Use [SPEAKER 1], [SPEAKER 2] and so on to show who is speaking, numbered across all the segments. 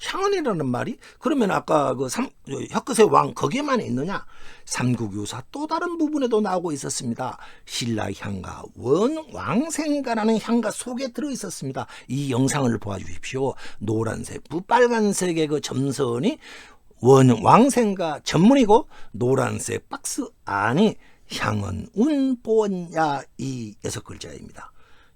[SPEAKER 1] 향언이라는 말이 그러면 아까 그 혀끝의 왕 거기에만 있느냐? 삼국유사 또 다른 부분에도 나오고 있었습니다. 신라향가, 원왕생가라는 향가 속에 들어있었습니다. 이 영상을 보아주십시오. 노란색, 빨간색의 그 점선이 원왕생가 전문이고 노란색 박스 안이 향언, 운, 보원, 야 이 6글자입니다.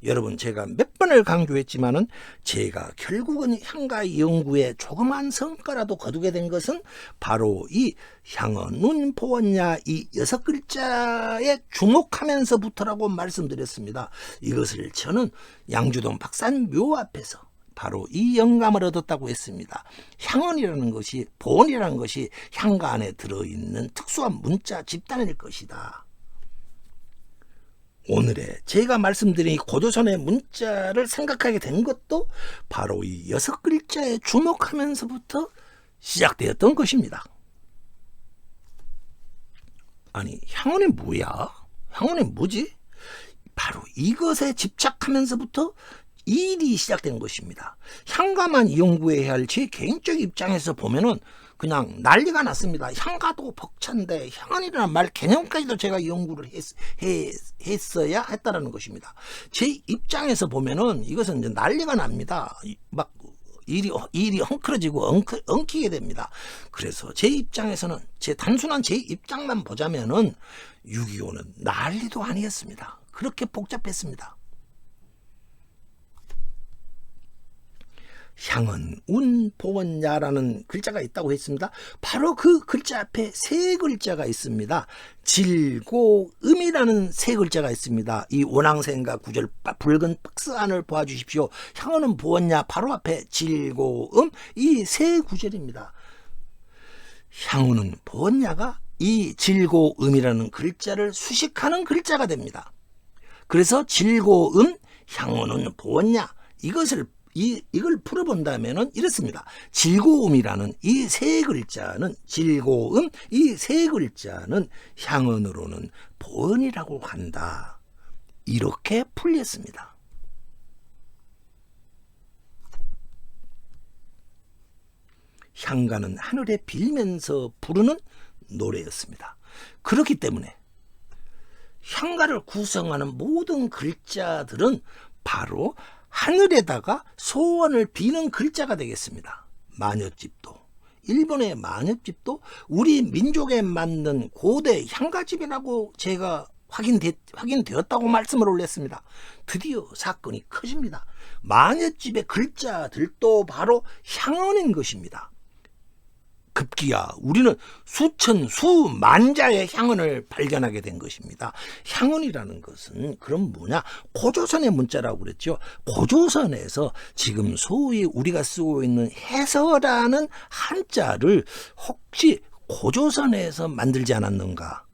[SPEAKER 1] 여러분 제가 몇 번을 강조했지만은 제가 결국은 향가 연구에 조그만 성과라도 거두게 된 것은 바로 이 향언, 운, 보원, 야 이 6글자에 주목하면서부터라고 말씀드렸습니다. 이것을 저는 양주동 박산 묘 앞에서 바로 이 영감을 얻었다고 했습니다. 향언이라는 것이, 보원이라는 것이 향가 안에 들어있는 특수한 문자 집단일 것이다. 오늘의 제가 말씀드린 고조선의 문자를 생각하게 된 것도 바로 이 6글자에 주목하면서부터 시작되었던 것입니다. 아니, 향언이 뭐야? 향언이 뭐지? 바로 이것에 집착하면서부터 일이 시작된 것입니다. 향가만 연구해야 할 제 개인적 입장에서 보면은 그냥 난리가 났습니다. 향가도 벅찬데 향언이라는 말 개념까지도 제가 연구를 했어야 했다라는 것입니다. 제 입장에서 보면은 이것은 이제 난리가 납니다. 막 일이 헝클어지고 엉키게 됩니다. 그래서 제 입장에서는 단순한 제 입장만 보자면은 6.25는 난리도 아니었습니다. 그렇게 복잡했습니다. 향언, 운, 보원, 야라는 글자가 있다고 했습니다. 바로 그 글자 앞에 3글자가 있습니다. 질고, 음이라는 3글자가 있습니다. 이 원왕생가 구절 붉은 박스 안을 보아주십시오. 향언은 보원, 야 바로 앞에 질고, 이 3구절입니다. 향언은 보원, 야가 이 질고, 음이라는 글자를 수식하는 글자가 됩니다. 그래서 질고, 향언은 보원, 야 이걸 풀어본다면은 이렇습니다. 질고음이라는 이 3글자는 질고음, 이 3글자는 향언으로는 보언이라고 한다. 이렇게 풀렸습니다. 향가는 하늘에 빌면서 부르는 노래였습니다. 그렇기 때문에 향가를 구성하는 모든 글자들은 바로 하늘에다가 소원을 비는 글자가 되겠습니다. 마녀집도, 일본의 마녀집도 우리 민족에 맞는 고대 향가집이라고 제가 확인되었다고 말씀을 올렸습니다. 드디어 사건이 커집니다. 마녀집의 글자들도 바로 향언인 것입니다. 급기야 우리는 수만자의 향언을 발견하게 된 것입니다. 향언이라는 것은 그럼 뭐냐? 고조선의 문자라고 그랬죠. 고조선에서 지금 소위 우리가 쓰고 있는 해서라는 한자를 혹시 고조선에서 만들지 않았는가?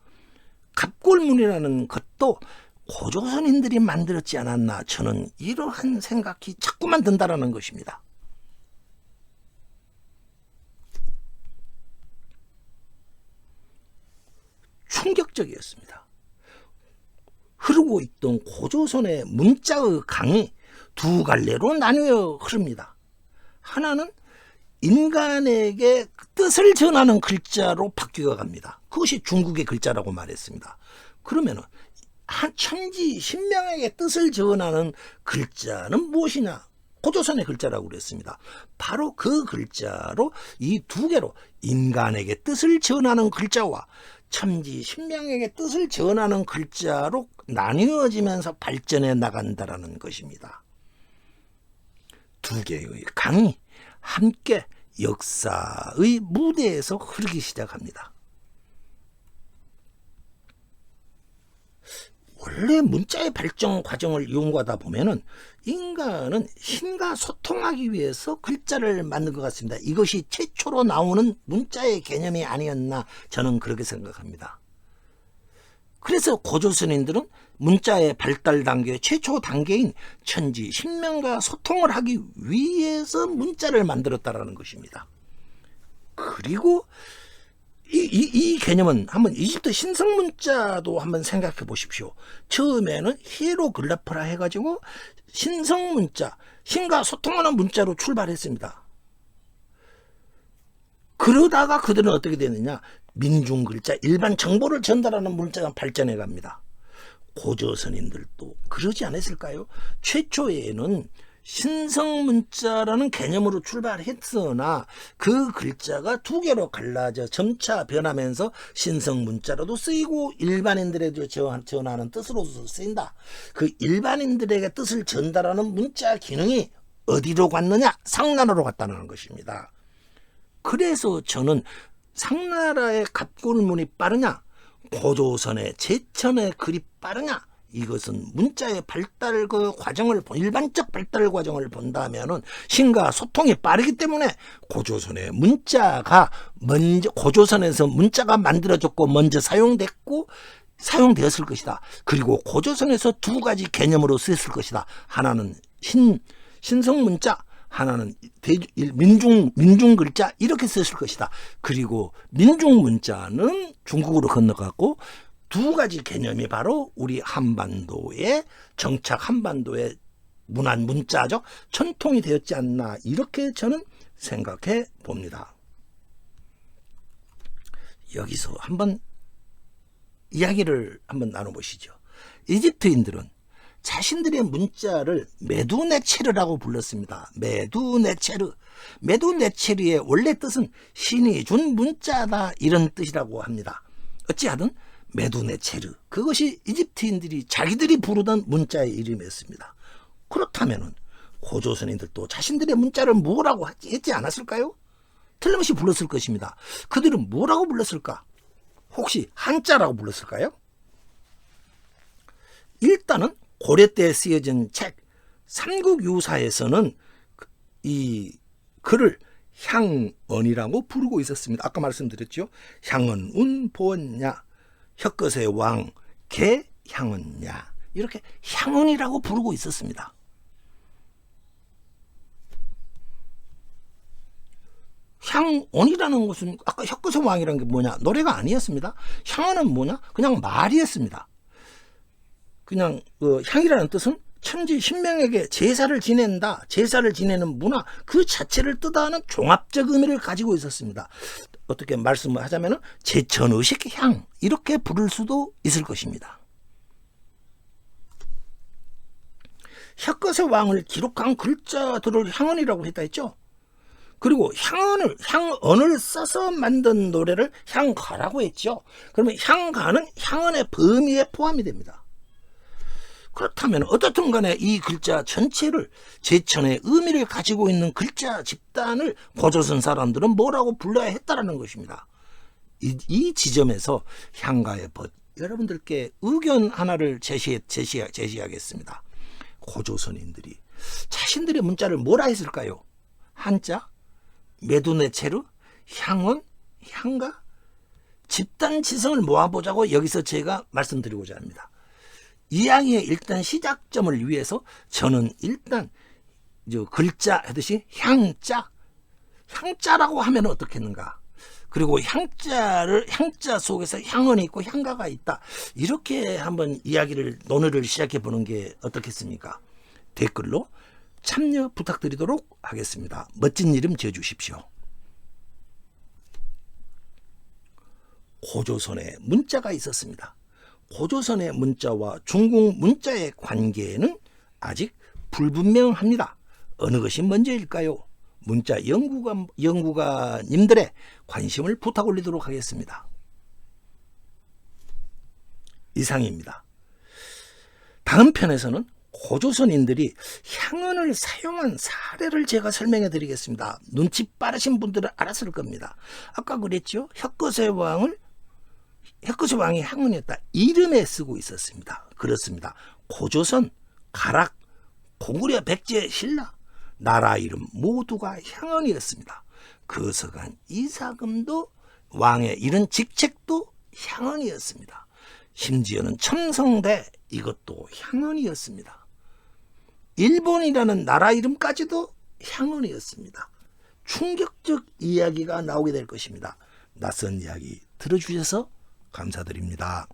[SPEAKER 1] 갑골문이라는 것도 고조선인들이 만들었지 않았나? 저는 이러한 생각이 자꾸만 든다라는 것입니다. 충격적이었습니다. 흐르고 있던 고조선의 문자의 강이 2갈래로 나뉘어 흐릅니다. 하나는 인간에게 뜻을 전하는 글자로 바뀌어 갑니다. 그것이 중국의 글자라고 말했습니다. 그러면은 한 천지신명에게 뜻을 전하는 글자는 무엇이냐? 고조선의 글자라고 그랬습니다. 바로 그 글자로 이 2개로 인간에게 뜻을 전하는 글자와 천지신명에게 뜻을 전하는 글자로 나뉘어지면서 발전해 나간다라는 것입니다. 2개의 강이 함께 역사의 무대에서 흐르기 시작합니다. 원래 문자의 발전 과정을 연구하다 보면은 인간은 신과 소통하기 위해서 글자를 만든 것 같습니다. 이것이 최초로 나오는 문자의 개념이 아니었나 저는 그렇게 생각합니다. 그래서 고조선인들은 문자의 발달 단계 최초 단계인 천지신명과 소통을 하기 위해서 문자를 만들었다라는 것입니다. 그리고 이 개념은 한번 이집트 신성 문자도 한번 생각해 보십시오. 처음에는 히에로글리프라 해가지고 신성 문자, 신과 소통하는 문자로 출발했습니다. 그러다가 그들은 어떻게 되느냐, 민중글자, 일반 정보를 전달하는 문자가 발전해 갑니다. 고조선인들도 그러지 않았을까요? 최초에는 신성문자라는 개념으로 출발했으나 그 글자가 두 개로 갈라져 점차 변하면서 신성문자로도 쓰이고 일반인들에게 전하는 뜻으로도 쓰인다. 그 일반인들에게 뜻을 전달하는 문자 기능이 어디로 갔느냐? 상나라로 갔다는 것입니다. 그래서 저는 상나라의 갑골문이 빠르냐, 고조선의 제천의 글이 빠르냐, 이것은 문자의 발달 그 과정을, 일반적 발달 과정을 본다면은 신과 소통이 빠르기 때문에 고조선의 문자가 먼저, 고조선에서 문자가 만들어졌고 먼저 사용되었을 것이다. 그리고 고조선에서 두 가지 개념으로 쓰였을 것이다. 하나는 신성문자, 하나는 민중글자, 이렇게 썼을 것이다. 그리고 민중문자는 중국으로 건너갔고 두 가지 개념이 바로 우리 한반도의 정착, 한반도의 문자죠. 전통이 되었지 않나, 이렇게 저는 생각해 봅니다. 여기서 한번 이야기를 한번 나눠보시죠. 이집트인들은 자신들의 문자를 메두네체르라고 불렀습니다. 메두네체르. 메두네체르의 원래 뜻은 신이 준 문자다, 이런 뜻이라고 합니다. 어찌하든 메두네체르, 그것이 이집트인들이 자기들이 부르던 문자의 이름이었습니다. 그렇다면 고조선인들도 자신들의 문자를 뭐라고 했지 않았을까요? 틀림없이 불렀을 것입니다. 그들은 뭐라고 불렀을까? 혹시 한자라고 불렀을까요? 일단은 고려 때 쓰여진 책 삼국유사에서는 이 글을 향언이라고 부르고 있었습니다. 아까 말씀드렸죠. 향언, 운, 보냐, 혁거세 왕, 개, 향언냐, 이렇게 향언이라고 부르고 있었습니다. 향언이라는 것은 아까 혁거세 왕이라는 게 뭐냐, 노래가 아니었습니다. 향언은 뭐냐, 그냥 말이었습니다. 그냥 향이라는 뜻은 천지 신명에게 제사를 지낸다, 제사를 지내는 문화 그 자체를 뜻하는 종합적 의미를 가지고 있었습니다. 어떻게 말씀을 하자면 제천의식 향, 이렇게 부를 수도 있을 것입니다. 혁거세 왕을 기록한 글자들을 향언이라고 했다 했죠. 그리고 향언을 써서 만든 노래를 향가라고 했죠. 그러면 향가는 향언의 범위에 포함이 됩니다. 그렇다면 어떻든 간에 이 글자 전체를, 제천의 의미를 가지고 있는 글자 집단을 고조선 사람들은 뭐라고 불러야 했다라는 것입니다. 이 지점에서 향가의 벗, 여러분들께 의견 하나를 제시하겠습니다. 고조선인들이 자신들의 문자를 뭐라 했을까요? 한자, 메두네체르, 향언, 향가? 집단 지성을 모아보자고 여기서 제가 말씀드리고자 합니다. 이야기의 일단 시작점을 위해서 저는 일단 글자 하듯이 향자라고 하면 어떻겠는가, 그리고 향자 속에서 향언이 있고 향가가 있다, 이렇게 한번 논의를 시작해 보는 게 어떻겠습니까? 댓글로 참여 부탁드리도록 하겠습니다. 멋진 이름 지어주십시오. 고조선에 문자가 있었습니다. 고조선의 문자와 중국 문자의 관계는 아직 불분명합니다. 어느 것이 먼저일까요? 문자 연구가님들의 관심을 부탁 올리도록 하겠습니다. 이상입니다. 다음 편에서는 고조선인들이 향언을 사용한 사례를 제가 설명해 드리겠습니다. 눈치 빠르신 분들은 알았을 겁니다. 아까 그랬죠? 혁거세 왕이 향언이었다, 이름에 쓰고 있었습니다. 그렇습니다. 고조선, 가락, 고구려, 백제, 신라, 나라 이름 모두가 향언이었습니다. 그 서간 이사금도 왕의 이런 직책도 향언이었습니다. 심지어는 첨성대, 이것도 향언이었습니다. 일본이라는 나라 이름까지도 향언이었습니다. 충격적 이야기가 나오게 될 것입니다. 낯선 이야기 들어주셔서 감사드립니다.